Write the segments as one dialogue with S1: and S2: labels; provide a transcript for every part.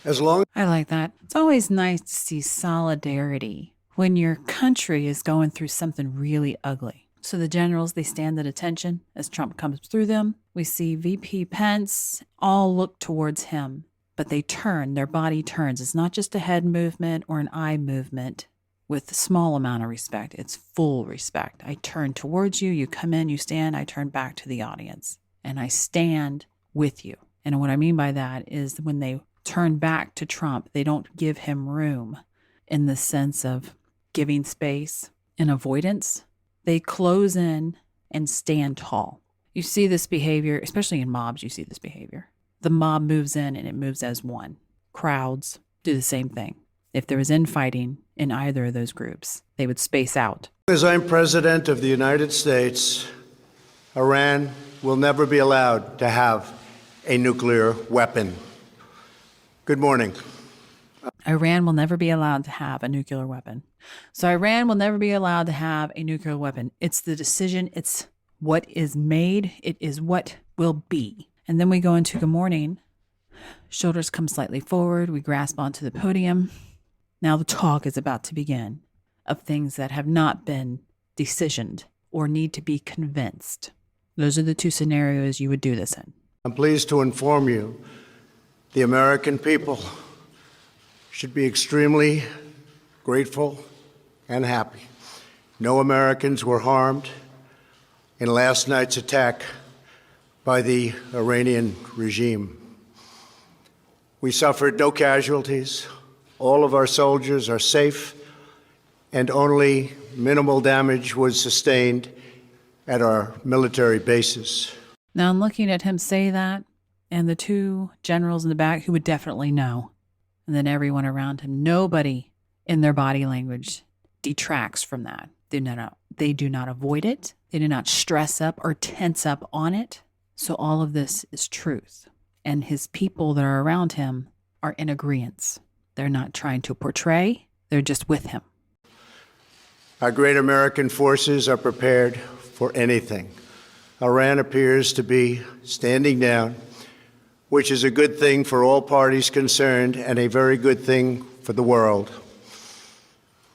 S1: As long
S2: I like that. It's always nice to see solidarity when your country is going through something really ugly. So the generals, they stand at attention as Trump comes through them. We see VP Pence all look towards him, but they turn, their body turns. It's not just a head movement or an eye movement with a small amount of respect. It's full respect. I turn towards you, you come in, you stand, I turn back to the audience, and I stand with you. And what I mean by that is when they turn back to Trump, they don't give him room in the sense of giving space and avoidance. They close in and stand tall. You see this behavior, especially in mobs, you see this behavior. The mob moves in and it moves as one. Crowds do the same thing. If there was infighting in either of those groups, they would space out.
S1: as I'm President of the United States, Iran will never be allowed to have a nuclear weapon. Good morning.
S2: Iran will never be allowed to have a nuclear weapon. So Iran will never be allowed to have a nuclear weapon. It's the decision. It's what is made. It is what will be. And then we go into good morning. Shoulders come slightly forward. We grasp onto the podium. Now the talk is about to begin of things that have not been decisioned or need to be convinced. Those are the two scenarios you would do this in.
S1: I'm pleased to inform you the American people should be extremely grateful and happy. No Americans were harmed in last night's attack by the Iranian regime. We suffered no casualties. All of our soldiers are safe, and only minimal damage was sustained at our military bases.
S2: Now I'm looking at him say that, and the two generals in the back who would definitely know, and then everyone around him. Nobody in their body language detracts from that. They do not avoid it. They do not stress up or tense up on it. So all of this is truth. And his people that are around him are in agreement. They're not trying to portray. They're just with him.
S1: Our great American forces are prepared for anything. Iran appears to be standing down, which is a good thing for all parties concerned and a very good thing for the world.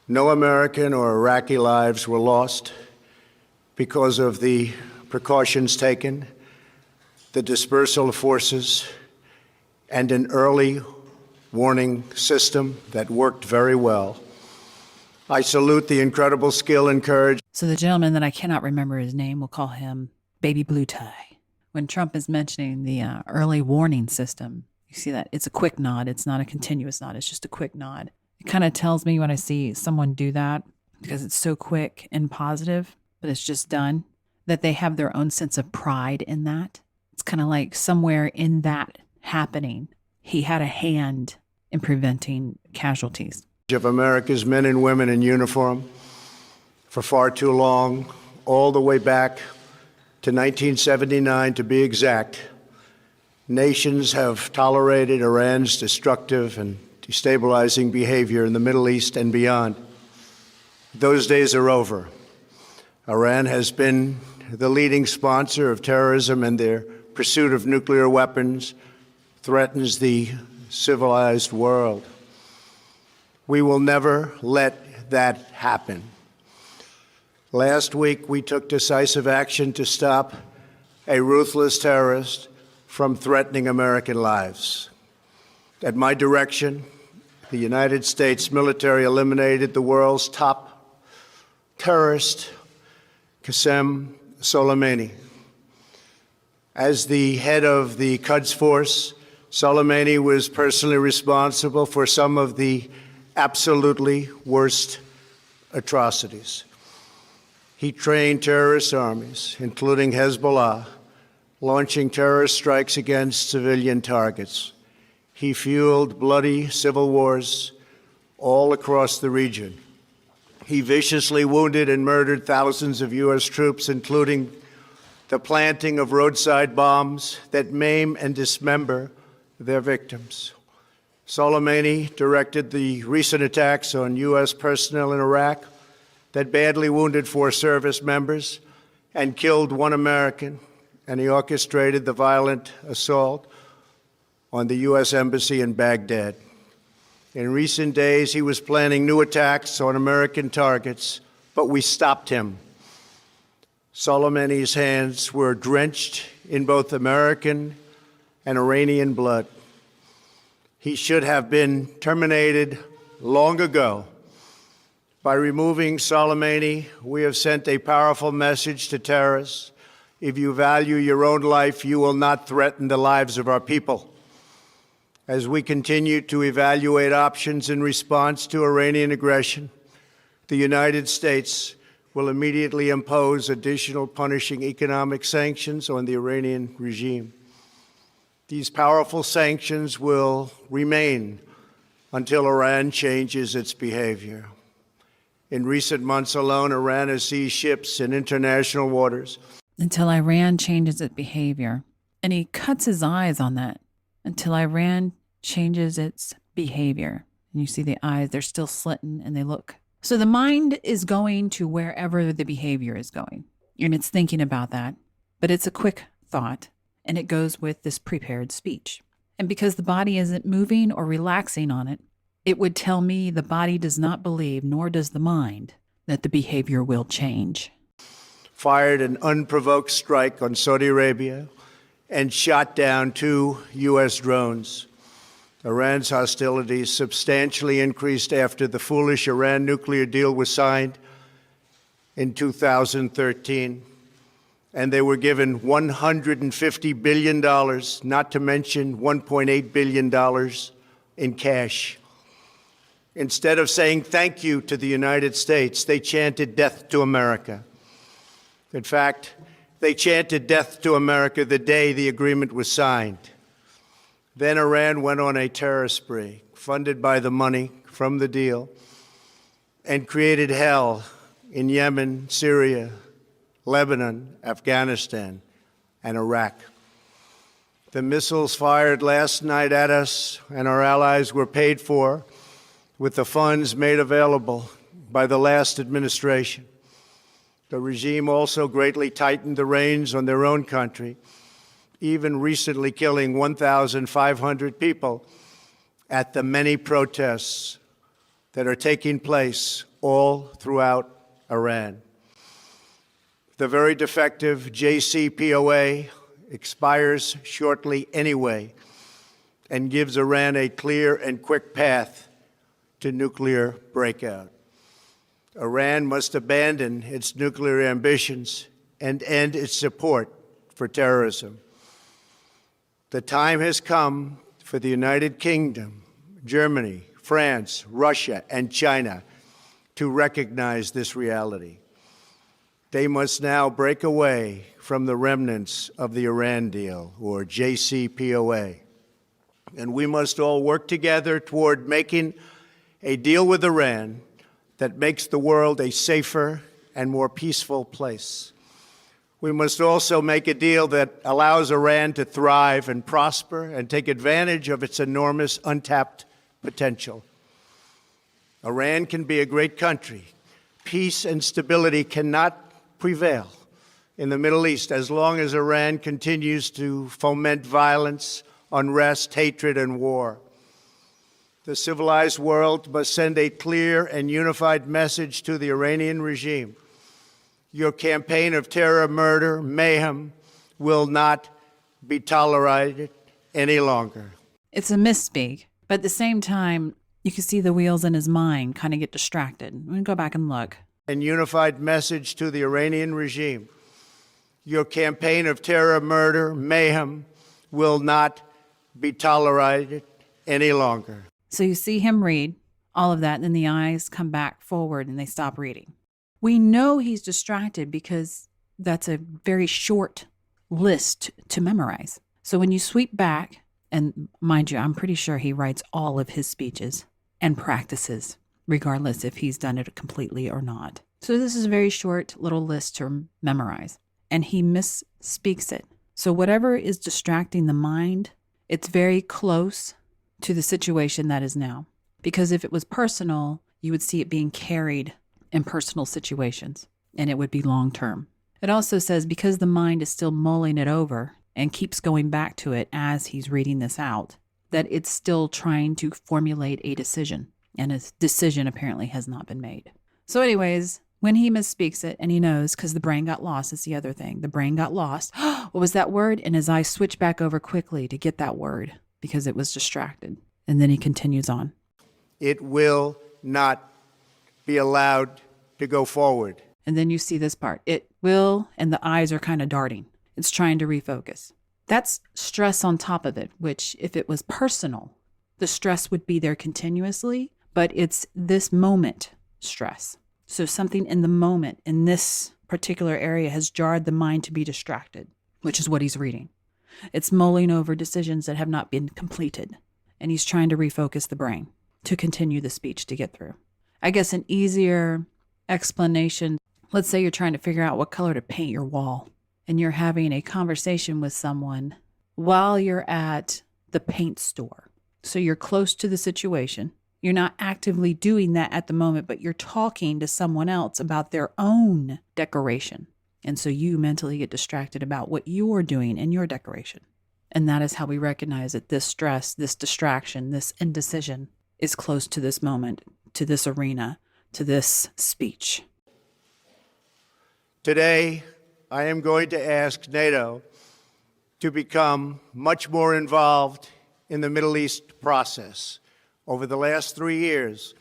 S1: No American or Iraqi lives were lost because of the precautions taken, the dispersal of forces, and an early warning system that worked very well. I salute the incredible skill and courage.
S2: So the gentleman that I cannot remember his name, we'll call him Baby Blue Tie. When Trump is mentioning the early warning system, you see that it's a quick nod. It's not a continuous nod. It's just a quick nod. It kind of tells me when I see someone do that, because it's so quick and positive, but it's just done, that they have their own sense of pride in that. It's kind of like somewhere in that happening, he had a hand in preventing casualties.
S1: Of America's men and women in uniform for far too long, all the way back to 1979 to be exact. Nations have tolerated Iran's destructive and destabilizing behavior in the Middle East and beyond. Those days are over. Iran has been the leading sponsor of terrorism, and their pursuit of nuclear weapons threatens the civilized world. We will never let that happen. Last week, we took decisive action to stop a ruthless terrorist from threatening American lives. At my direction, the United States military eliminated the world's top terrorist, Qasem Soleimani. As the head of the Quds Force, Soleimani was personally responsible for some of the absolutely worst atrocities. He trained terrorist armies, including Hezbollah, launching terrorist strikes against civilian targets. He fueled bloody civil wars all across the region. He viciously wounded and murdered thousands of U.S. troops, including the planting of roadside bombs that maim and dismember their victims. Soleimani directed the recent attacks on U.S. personnel in Iraq that badly wounded 4 service members and killed 1 American, and he orchestrated the violent assault on the U.S. Embassy in Baghdad. In recent days, he was planning new attacks on American targets, but we stopped him. Soleimani's hands were drenched in both American and Iranian blood. He should have been terminated long ago. By removing Soleimani, we have sent a powerful message to terrorists. If you value your own life, you will not threaten the lives of our people. As we continue to evaluate options in response to Iranian aggression, the United States will immediately impose additional punishing economic sanctions on the Iranian regime. These powerful sanctions will remain until Iran changes its behavior. In recent months alone, Iran has seized ships in international waters.
S2: Until Iran changes its behavior. And he cuts his eyes on that. Until Iran changes its behavior. And you see the eyes, they're still slitting and they look. So the mind is going to wherever the behavior is going. And it's thinking about that. But it's a quick thought. And it goes with this prepared speech. And because the body isn't moving or relaxing on it, it would tell me the body does not believe, nor does the mind, that the behavior will change.
S1: Fired an unprovoked strike on Saudi Arabia and shot down 2 U.S. drones. Iran's hostilities substantially increased after the foolish Iran nuclear deal was signed in 2013, and they were given $150 billion, not to mention $1.8 billion in cash. Instead of saying thank you to the United States, they chanted death to America. In fact, they chanted death to America the day the agreement was signed. Then Iran went on a terror spree, funded by the money from the deal, and created hell in Yemen, Syria, Lebanon, Afghanistan, and Iraq. The missiles fired last night at us and our allies were paid for with the funds made available by the last administration. The regime also greatly tightened the reins on their own country, even recently killing 1,500 people at the many protests that are taking place all throughout Iran. The very defective JCPOA expires shortly anyway and gives Iran a clear and quick path to nuclear breakout. Iran must abandon its nuclear ambitions and end its support for terrorism. The time has come for the United Kingdom, Germany, France, Russia, and China to recognize this reality. They must now break away from the remnants of the Iran deal, or JCPOA. And we must all work together toward making a deal with Iran that makes the world a safer and more peaceful place. We must also make a deal that allows Iran to thrive and prosper and take advantage of its enormous untapped potential. Iran can be a great country. Peace and stability cannot prevail in the Middle East as long as Iran continues to foment violence, unrest, hatred, and war. The civilized world must send a clear and unified message to the Iranian regime. Your campaign of terror, murder, mayhem will not be tolerated any longer.
S2: It's a misspeak, but at the same time, you can see the wheels in his mind kind of get distracted. I'm going to go back and look.
S1: And unified message to the Iranian regime. Your campaign of terror, murder, mayhem will not be tolerated any longer.
S2: So you see him read all of that, and then the eyes come back forward and they stop reading. We know he's distracted because that's a very short list to memorize. So when you sweep back, and mind you, I'm pretty sure he writes all of his speeches and practices, regardless if he's done it completely or not. So this is a very short little list to memorize, and he misspeaks it. So whatever is distracting the mind, it's very close to the situation that is now. Because if it was personal, you would see it being carried in personal situations, and it would be long term. It also says because the mind is still mulling it over and keeps going back to it as he's reading this out, that it's still trying to formulate a decision, and a decision apparently has not been made. So anyways, when he misspeaks it, and he knows because the brain got lost, is the other thing. The brain got lost. What was that word? And his eyes switch back over quickly to get that word because it was distracted. And then he continues on.
S1: It will not be allowed to go forward.
S2: And then you see this part. It will, and the eyes are kind of darting. It's trying to refocus. That's stress on top of it, which if it was personal, the stress would be there continuously, but it's this moment stress. So something in the moment in this particular area has jarred the mind to be distracted, which is what he's reading. It's mulling over decisions that have not been completed, and he's trying to refocus the brain to continue the speech to get through. I guess an easier explanation, let's say you're trying to figure out what color to paint your wall, and you're having a conversation with someone while you're at the paint store. So you're close to the situation. You're not actively doing that at the moment, but you're talking to someone else about their own decoration. And so you mentally get distracted about what you're doing in your decoration. And that is how we recognize that this stress, this distraction, this indecision is close to this moment, to this arena, to this speech.
S1: Today, I am going to ask NATO to become much more involved in the Middle East process. Over the last 3 years,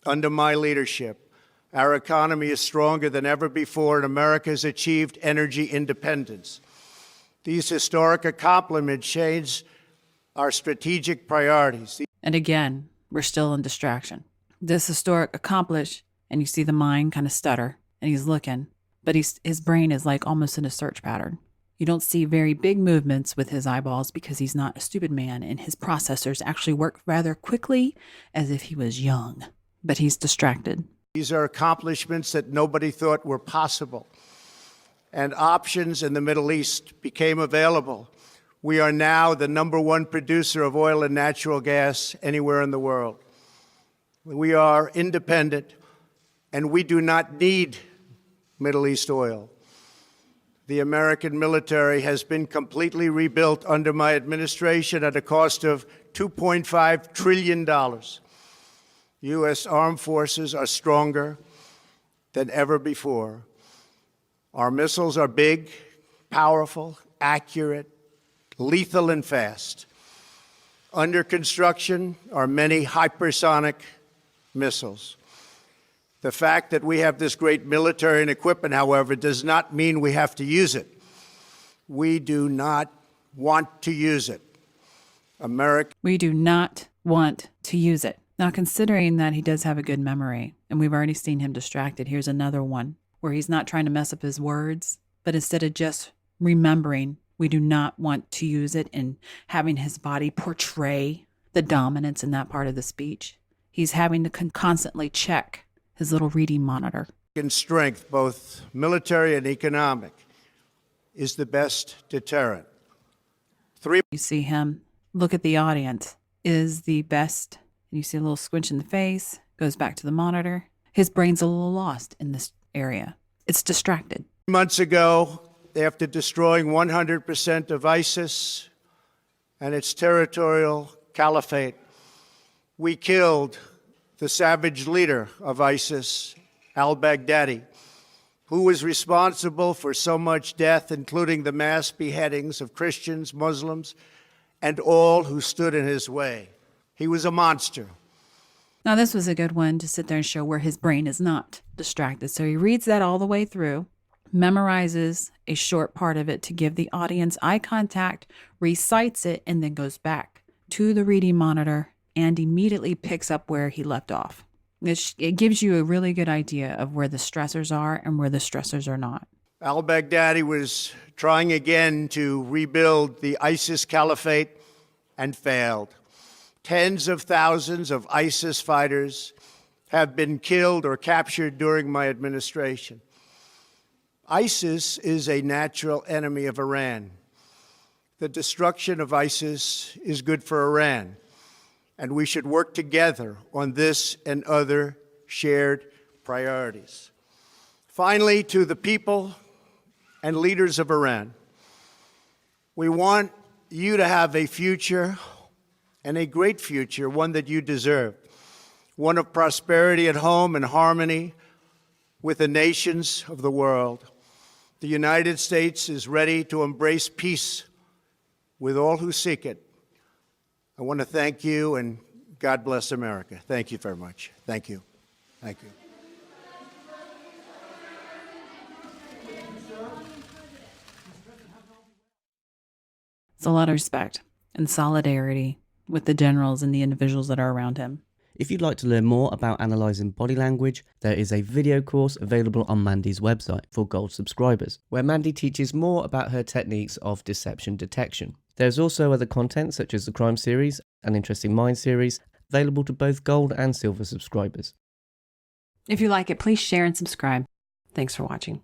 S1: under my leadership, our economy is stronger than ever before, and America has achieved energy independence. These historic accomplishments change our strategic priorities.
S2: And again, we're still in distraction. This historic accomplish, and you see the mind kind of stutter, and he's looking, but his brain is like almost in a search pattern. You don't see very big movements with his eyeballs because he's not a stupid man, and his processors actually work rather quickly as if he was young, but he's distracted.
S1: These are accomplishments that nobody thought were possible, and options in the Middle East became available. We are now the #1 producer of oil and natural gas anywhere in the world. We are independent, and we do not need Middle East oil. The American military has been completely rebuilt under my administration at a cost of $2.5 trillion. U.S. armed forces are stronger than ever before. Our missiles are big, powerful, accurate, lethal, and fast. Under construction are many hypersonic missiles. The fact that we have this great military and equipment, however, does not mean we have to use it. We do not want to use it.
S2: We do not want to use it. Now, considering that he does have a good memory, and we've already seen him distracted, here's another one where he's not trying to mess up his words, but instead of just remembering, we do not want to use it, and having his body portray the dominance in that part of the speech, he's having to constantly check his little reading monitor.
S1: In strength, both military and economic, is the best deterrent.
S2: You see him look at the audience, is the best. And you see a little squinch in the face, goes back to the monitor. His brain's a little lost in this area. It's distracted.
S1: Months ago, after destroying 100% of ISIS and its territorial caliphate, we killed the savage leader of ISIS, al-Baghdadi, who was responsible for so much death, including the mass beheadings of Christians, Muslims, and all who stood in his way. He was a monster.
S2: Now, this was a good one to sit there and show where his brain is not distracted. So he reads that all the way through, memorizes a short part of it to give the audience eye contact, recites it, and then goes back to the reading monitor and immediately picks up where he left off. It gives you a really good idea of where the stressors are and where the stressors are not.
S1: Al-Baghdadi was trying again to rebuild the ISIS caliphate and failed. Tens of thousands of ISIS fighters have been killed or captured during my administration. ISIS is a natural enemy of Iran. The destruction of ISIS is good for Iran, and we should work together on this and other shared priorities. Finally, to the people and leaders of Iran, we want you to have a future and a great future, one that you deserve, one of prosperity at home and harmony with the nations of the world. The United States is ready to embrace peace with all who seek it. I want to thank you, and God bless America. Thank you very much. Thank you. Thank you.
S2: It's a lot of respect and solidarity with the generals and the individuals that are around him.
S3: If you'd like to learn more about analysing body language, there is a video course available on Mandy's website for Gold subscribers, where Mandy teaches more about her techniques of deception detection. There's also other content such as the Crime series and Interesting Minds series, available to both Gold and Silver subscribers.
S4: If you like it, please share and subscribe. Thanks for watching.